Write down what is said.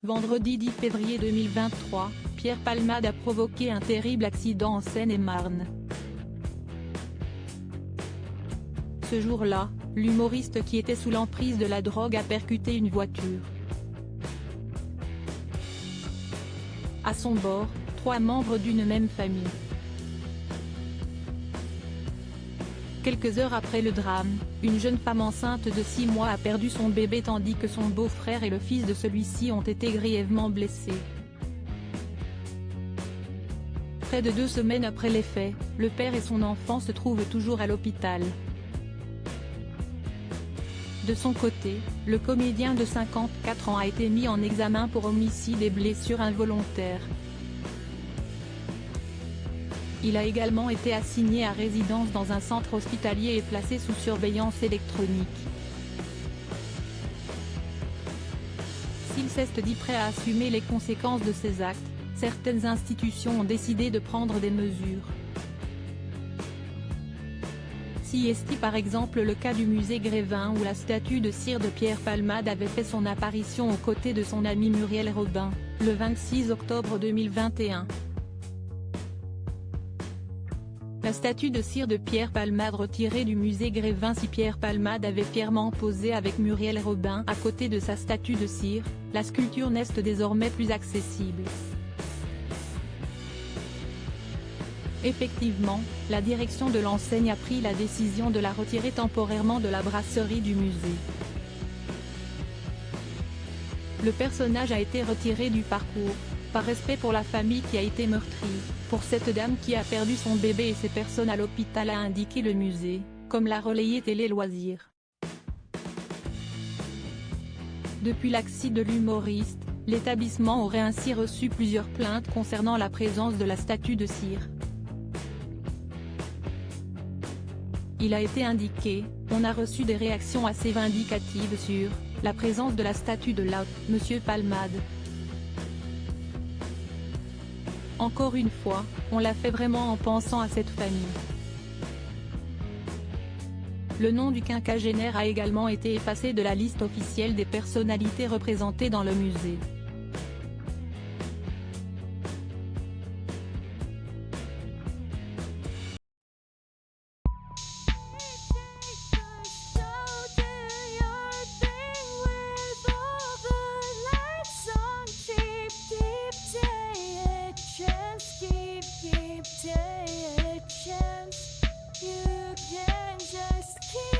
Vendredi 10 février 2023, Pierre Palmade a provoqué un terrible accident en Seine-et-Marne. Ce jour-là, l'humoriste qui était sous l'emprise de la drogue a percuté une voiture. À son bord, 3 membres d'une même famille. Quelques heures après le drame, une jeune femme enceinte de 6 mois a perdu son bébé tandis que son beau-frère et le fils de celui-ci ont été grièvement blessés. Près de 2 semaines après les faits, le père et son enfant se trouvent toujours à l'hôpital. De son côté, le comédien de 54 ans a été mis en examen pour homicide et blessures involontaires. Il a également été assigné à résidence dans un centre hospitalier et placé sous surveillance électronique. S'il s'est dit prêt à assumer les conséquences de ses actes, certaines institutions ont décidé de prendre des mesures. Si est par exemple le cas du musée Grévin où la statue de cire de Pierre Palmade avait fait son apparition aux côtés de son ami Muriel Robin, le 26 octobre 2021. La statue de cire de Pierre Palmade retirée du musée Grévin. Si Pierre Palmade avait fièrement posé avec Muriel Robin à côté de sa statue de cire, la sculpture n'est désormais plus accessible. Effectivement, la direction de l'enseigne a pris la décision de la retirer temporairement de la brasserie du musée. Le personnage a été retiré du parcours, par respect pour la famille qui a été meurtrie, pour cette dame qui a perdu son bébé et ses personnes à l'hôpital, a indiqué le musée, comme l'a relayé Télé Loisirs. Depuis l'accident de l'humoriste, l'établissement aurait ainsi reçu plusieurs plaintes concernant la présence de la statue de cire. Il a été indiqué, on a reçu des réactions assez vindicatives sur la présence de la statue de Monsieur Palmade. Encore une fois, on l'a fait vraiment en pensant à cette famille. Le nom du quinquagénaire a également été effacé de la liste officielle des personnalités représentées dans le musée. Keep taking a chance. You can just keep